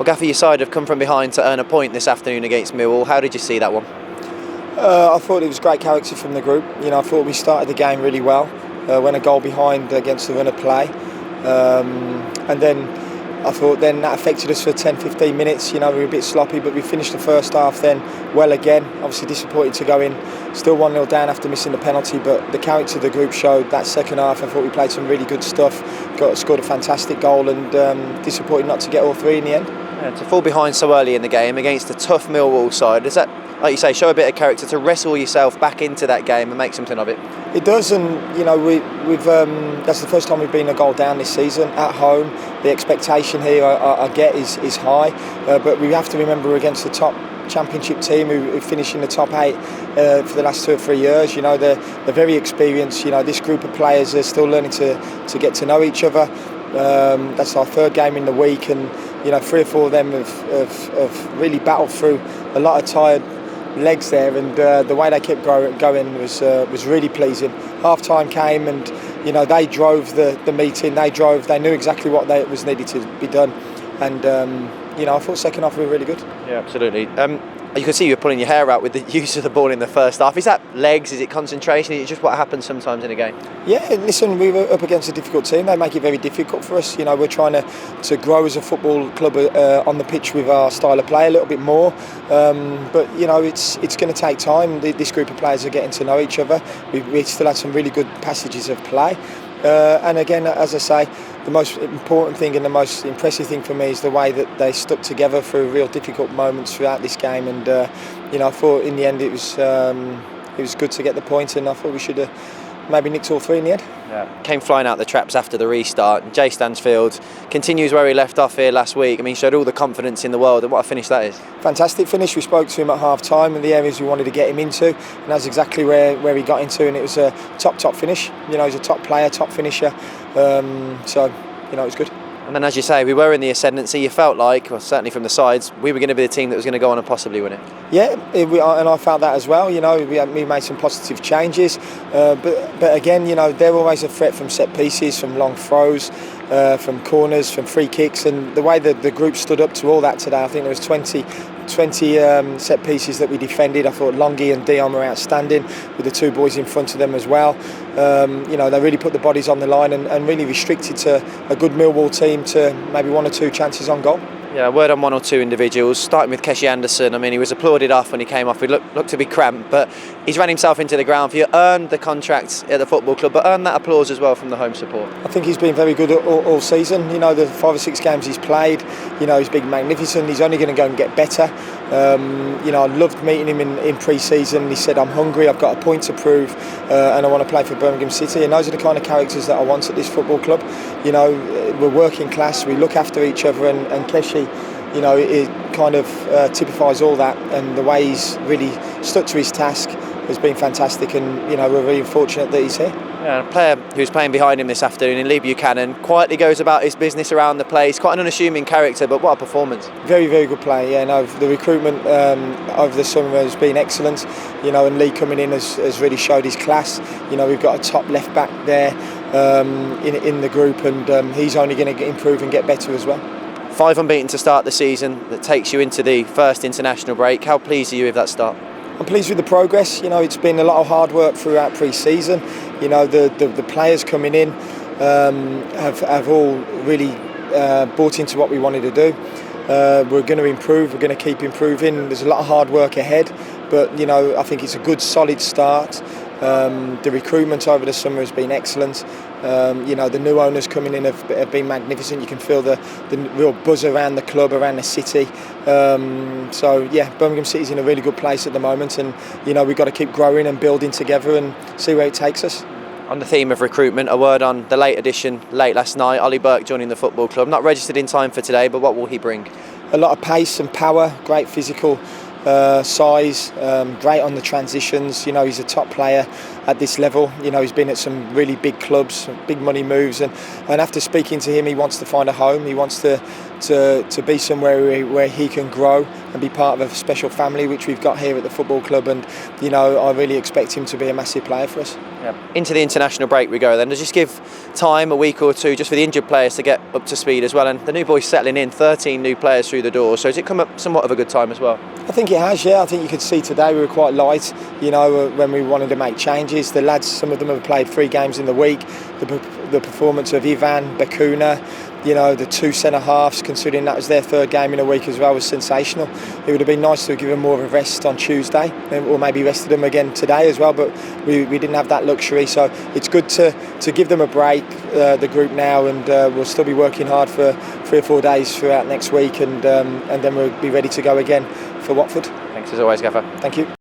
Gaffer, your side have come from behind to earn a point this afternoon against Millwall. How did you see that one? I thought it was great character from the group. I thought we started the game really well. Went a goal behind against the run of play. And then I thought then that affected us for 10-15 minutes. We were a bit sloppy, but we finished the first half then well again. Obviously disappointed to go in still 1-0 down after missing the penalty, but the character of the group showed that second half. I thought we played some really good stuff, scored a fantastic goal, and disappointed not to get all three in the end. Yeah, to fall behind so early in the game against a tough Millwall side, does that, like you say, show a bit of character to wrestle yourself back into that game and make something of it? It does, and we've that's the first time we've been a goal down this season at home. The expectation here I get is high, but we have to remember we're against the top Championship team who finish in the top 8 for the last 2 or 3 years. They're very experienced. This group of players are still learning to get to know each other. That's our third game in the week, and 3 or 4 of them have really battled through a lot of tired legs there, and the way they kept going was really pleasing. Half time came, and they drove the meeting. They knew exactly what was needed to be done, and I thought second half we were really good. Yeah, absolutely. You can see you were pulling your hair out with the use of the ball in the first half. Is that legs? Is it concentration? Is it just what happens sometimes in a game? Yeah, listen, we were up against a difficult team. They make it very difficult for us. We're trying to grow as a football club on the pitch with our style of play a little bit more. But it's going to take time. This group of players are getting to know each other. We still had some really good passages of play. And again, as I say, the most important thing and the most impressive thing for me is the way that they stuck together through real difficult moments throughout this game. And I thought in the end it was good to get the point, and I thought we should have maybe nicked all 3 in the end. Yeah. Came flying out the traps after the restart. Jay Stansfield continues where he left off here last week. Showed all the confidence in the world, and what a finish that is. Fantastic finish. We spoke to him at half time and the areas we wanted to get him into, and that's exactly where he got into, and it was a top finish. He's a top player, top finisher, so it was good. And then, as you say, we were in the ascendancy. You felt like, well, certainly from the sides, we were going to be the team that was going to go on and possibly win it. Yeah, and I felt that as well. We made some positive changes, but again, they're always a threat from set pieces, from long throws, from corners, from free kicks, and the way that the group stood up to all that today, I think there was 20 set pieces that we defended. I thought Longy and Dion were outstanding, with the 2 boys in front of them as well. They really put the bodies on the line and really restricted to a good Millwall team to maybe 1 or 2 chances on goal. Yeah, a word on 1 or 2 individuals, starting with Keshi Anderson. He was applauded off when he came off. He looked to be cramped, but he's ran himself into the ground for you, earned the contract at the football club, but earned that applause as well from the home support. I think he's been very good all season. The 5 or 6 games he's played, he's been magnificent. He's only going to go and get better. I loved meeting him in pre-season. He said, I'm hungry, I've got a point to prove, and I want to play for Birmingham City. And those are the kind of characters that I want at this football club. We're working class, we look after each other, and Keshi, it kind of typifies all that, and the way he's really stuck to his task has been fantastic, and we're really fortunate that he's here. Yeah, a player who's playing behind him this afternoon in Lee Buchanan quietly goes about his business around the place. Quite an unassuming character, but what a performance. Very, very good player. Yeah, no, the recruitment over the summer has been excellent. And Lee coming in has really showed his class. We've got a top left back there in the group, and he's only going to improve and get better as well. 5 unbeaten to start the season. That takes you into the first international break. How pleased are you with that start? I'm pleased with the progress. It's been a lot of hard work throughout pre-season. The players coming in have all really bought into what we wanted to do. We're going to improve. We're going to keep improving. There's a lot of hard work ahead, but I think it's a good, solid start. The recruitment over the summer has been excellent. The new owners coming in have been magnificent. You can feel the real buzz around the club, around the city. Birmingham City's in a really good place at the moment, and we've got to keep growing and building together and see where it takes us. On the theme of recruitment, a word on the late addition late last night, Ollie Burke joining the football club. Not registered in time for today, but what will he bring? A lot of pace and power, great physical size, great on the transitions. You know, he's a top player at this level. You know, he's been at some really big clubs, big money moves, and after speaking to him, he wants to find a home. He wants to be somewhere where he can grow and be part of a special family, which we've got here at the football club. And you know, I really expect him to be a massive player for us. Yeah. Into the international break we go then. Does just give time, a week or two, just for the injured players to get up to speed as well? And the new boys settling in, 13 new players through the door. So has it come up somewhat of a good time as well? I think it has, yeah. I think you could see today we were quite light, you know, when we wanted to make changes. The lads, some of them have played 3 games in the week. The performance of Ivan, Bakuna, you know, the 2 centre-halves, considering that was their 3rd game in a week as well, was sensational. It would have been nice to have given more of a rest on Tuesday, or maybe rested them again today as well, but we didn't have that luxury. So it's good to give them a break, the group now, and we'll still be working hard for 3 or 4 days throughout next week, and then we'll be ready to go again for Watford. Thanks as always, Gaffer. Thank you.